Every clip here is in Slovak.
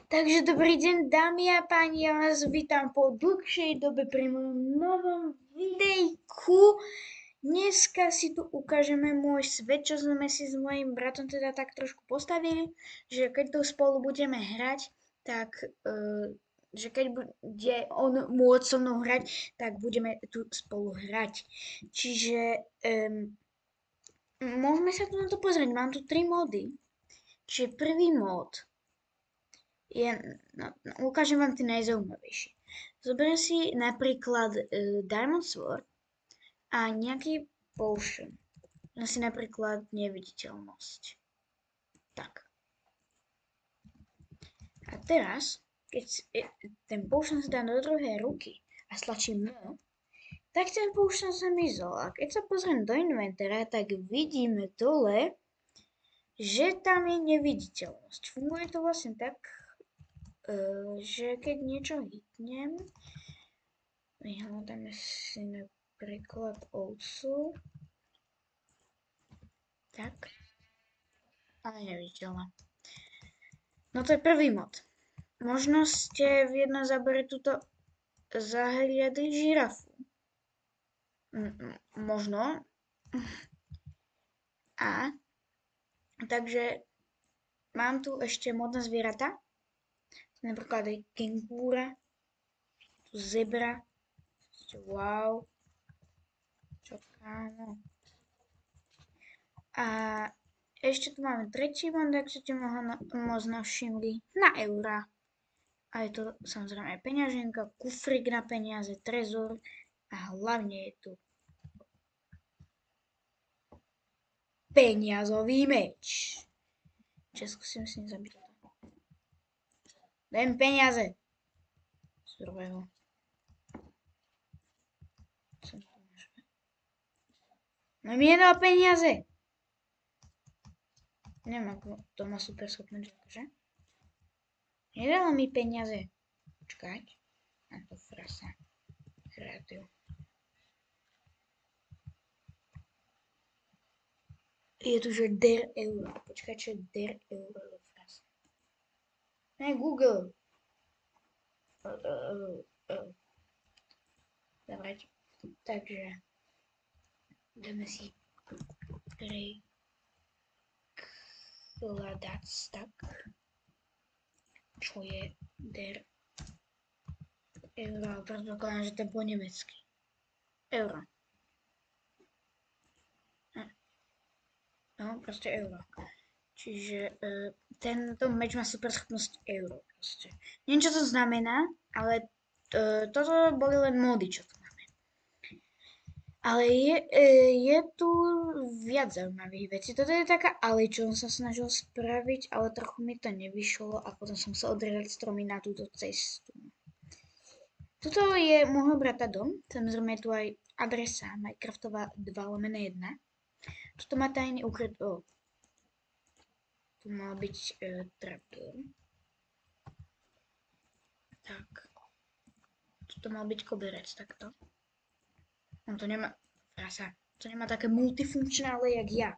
Takže dobrý deň, dámy a páni, ja vás vítam po dlhšej dobe pri mojom novom videjku. Dneska si tu ukážeme môj svet, čo sme si s mojim bratom teda tak trošku postavili, že keď tu spolu budeme hrať, tak že keď bude on môcť so mnou hrať, tak budeme tu spolu hrať. Čiže môžeme sa tu na to pozrieť, mám tu 3 módy. Čiže prvý mód je, ukážem vám tie najzaujímavejšie. Zoberiem si napríklad Diamond Sword a nejaký potion. Si napríklad neviditeľnosť. Tak. A teraz, keď ten potion sa dá do druhej ruky a stlačím M, tak ten potion zmizol. A keď sa pozriem do inventára, tak vidíme dole, že tam je neviditeľnosť. Funguje to vlastne tak, že keď niečo hitnem, vyhľadáme si napríklad ovcu, tak, ale neviditeľná. No to je prvý mod. Možno ste v jednom zábere túto zahliadli žirafu. Možno. A takže mám tu ešte modné zvieratá. Napríklad aj kengúra, tu zebra. Wow. Čo kámo. A ešte tu máme tretí mod, ak ste možno navšimli, na eurá. A je to samozrejme aj peňaženka, kufrík na peniaze, trezor a hlavne je tu peniazový meč. Čiže skúsim si zabiť toto. Daj mi peniaze. Z druhého. No mi nedal peniaze. Neviem, ako to má super schopnosť, že? Nedalo mi peniaze. Počkať. Na to frasa. Kreatív. Je tu, že der euro. Počkaj, čo je der euro do frasa. Ne, Google. Dobre. Takže dáme si prekladať tak, čo je der euro. Predpokladám, že to je po nemecky. Euro. No, proste euro. Čiže tento meč má super schopnosť euro. Proste. Neviem, čo to znamená, ale toto boli len módy, čo to máme. Ale je tu viac zaujímavých vecí. Toto je taká alej, čo som sa snažil spraviť, ale trochu mi to nevyšlo a potom som sa odrezať stromy na túto cestu. Toto je môjho brata dom, samozrejme je tu aj adresa Minecraftová 2/1. Toto má tajný úkryt. Tu mal byť trapdoor. Tak. Toto mal byť koberec, takto. On to nemá, frasa, to nemá také multifunkčné, ale jak ja.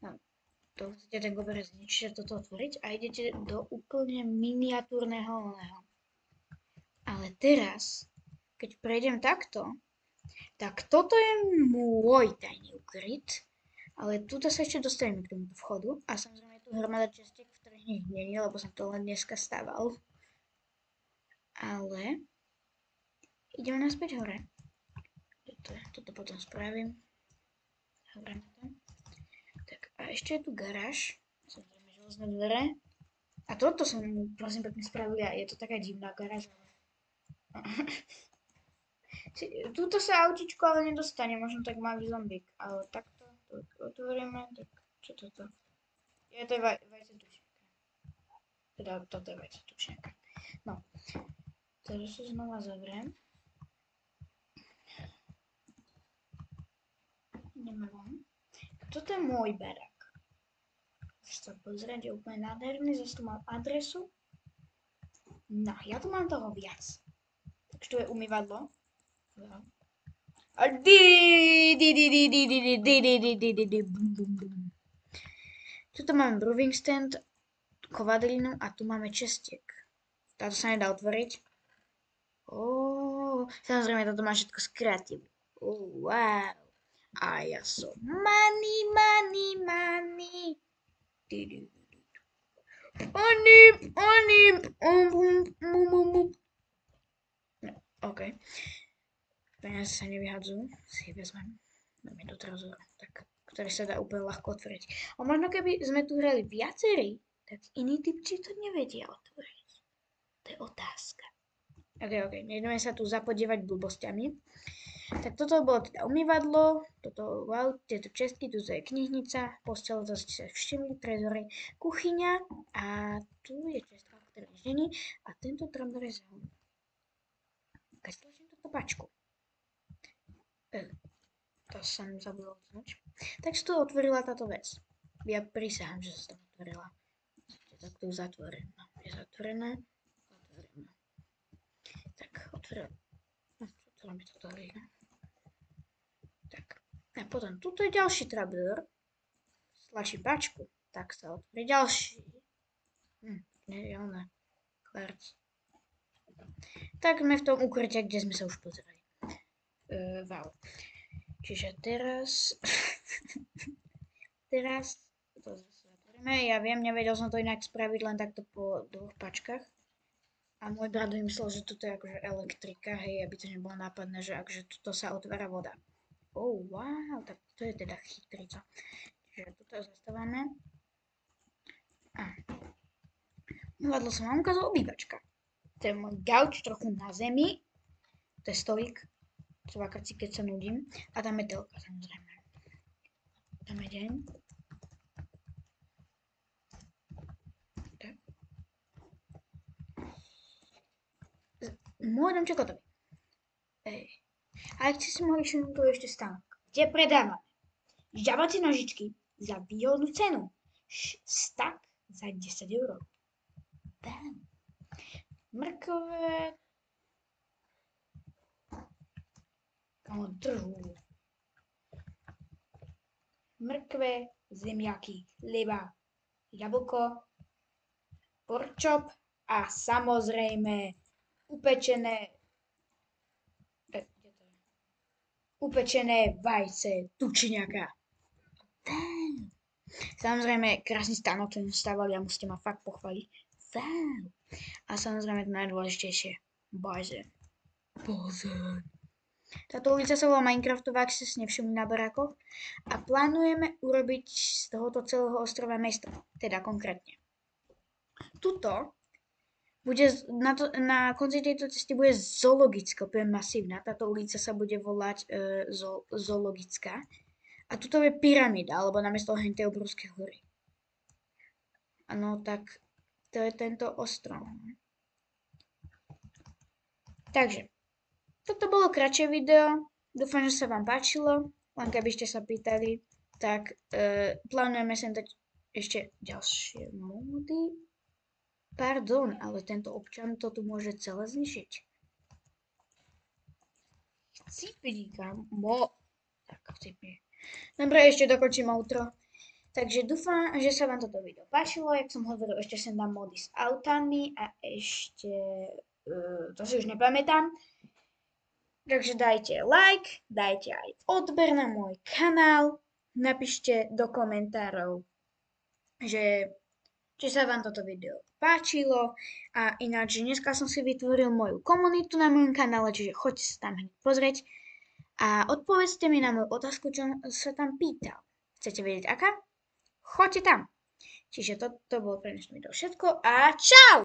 No, to chcete ten koberec zničiť, toto otvoriť a idete do úplne miniatúrneho oného. Ale teraz, keď prejdem takto, tak toto je môj tajný ukryt, ale tuto sa ešte dostaneme k tomuto vchodu a samozrejme je tu hromada čestiek, v ktorých nič nie je, lebo som to len dneska stával. Ale ideme naspäť hore. Toto potom spravím. Dobre. Tak a ešte je tu garáž. Samozrejme železné dvere. A toto som prosím pekne spravil ja. Je to taká divná garáž. Tuto sa autičko ale nedostane, možno tak malý zombík. Ale takto to otvoríme. Tak čo toto? Je to vajce tučniaka. Teda toto je vajce tučniaka. No. Takže sa znova zavriem. Ideme von. Toto je môj barák. Chceš sa pozrieť, je úplne nádherný, zase tu mám adresu. No, ja tu mám toho viac. Takže tu je umývadlo. A tuto mám brewing stand, kovadlinu a tu máme čestiek. Táto sa nedá otvoriť. Samozrejme, toto má všetko z kreatívy. Wow. A ja som money. No, OK. Peniaze sa nevyhadzujú. Si ich vezmem. Dáme do trezora. Tak, ktorý sa dá úplne ľahko otvoriť. A možno keby sme tu hrali viacerí, tak iní typci to nevedia otvoriť. To je otázka. OK. Nejdeme sa tu zapodievať blbosťami. Tak toto bolo teda umývadlo, wow, tieto čestky, tu je knihnica, postel, to ste sa všimli, trezory, kuchyňa a tu je čestka, ktorá nič není a tento tramdor je zaujímavý. Keď stlačím túto pačku, to som zabudol označiť, tak sa tu otvorila táto vec. Ja prisahám, že sa tam otvorila. Tak tu zatvorená. Je zatvorená. Tak otvorila. Otvoríme toto lína. Tak. A potom tuto je ďalší trapdoor. Stlačím pačku. Tak sa otvorí ďalší. Nereálne. Kvarc. Tak sme v tom ukryte, kde sme sa už pozerali. Wow. Čiže teraz to zase zatvoríme. Ja viem, nevedel som to inak spraviť len takto po dvoch pačkách. A môj brat vymyslel, že toto je akože elektrika, hej, aby to nebolo nápadné, že akože tuto sa otvára voda. Wow, tak to je teda chytrica. Čiže toto zastávame. Umývadlo som vám ukázal, obývačka. To je môj gauč trochu na zemi. To je stolík. Cvakací, keď sa nudím. A tam je telka, samozrejme. Tam je deň. Tak. Môj domček hotový. A ak ste si mohli všimnúť, tu ešte stánok, kde predávame žabacie nožičky za výhodnú cenu. Stak za 10 €. Bam. Mrkve. Mrkve, zemiaky, leba, jablko, porčop a samozrejme upečené vajce tučňaka. Samozrejme, krásny stánok, ten stávali a musíte ma fakt pochváliť. A samozrejme to najdôležitejšie, bazén. Táto ulica sa volá Minecraftová, ak ste si nevšimli na barákoch. A plánujeme urobiť z tohoto celého ostrova mesto. Teda konkrétne. Tuto bude na konci tejto cesty bude zoologická, úplne masívna. Táto ulica sa bude volať zoologická. A tuto je pyramída, alebo namiesto tej obrovskej hory. Áno, tak to je tento ostrov. Takže, toto bolo kratšie video. Dúfam, že sa vám páčilo. Len keby ste sa pýtali, tak plánujeme sem dať ešte ďalšie módy. Pardon, ale tento občan to tu môže celé zničiť. Tak, vtipne. Dobre, ešte dokončím outro. Takže dúfam, že sa vám toto video páčilo. Jak som hovoril, ešte sem dám módy s autami a ešte... to si už nepamätám. Takže dajte like, dajte aj odber na môj kanál, napíšte do komentárov, že či sa vám toto video páčilo a ináč, dneska som si vytvoril moju komunitu na mojom kanále, čiže choďte sa tam hneď pozrieť a odpovedzte mi na moju otázku, čo sa tam pýtal. Chcete vedieť aká? Choďte tam. Čiže to bolo pre dnešné video všetko a čau!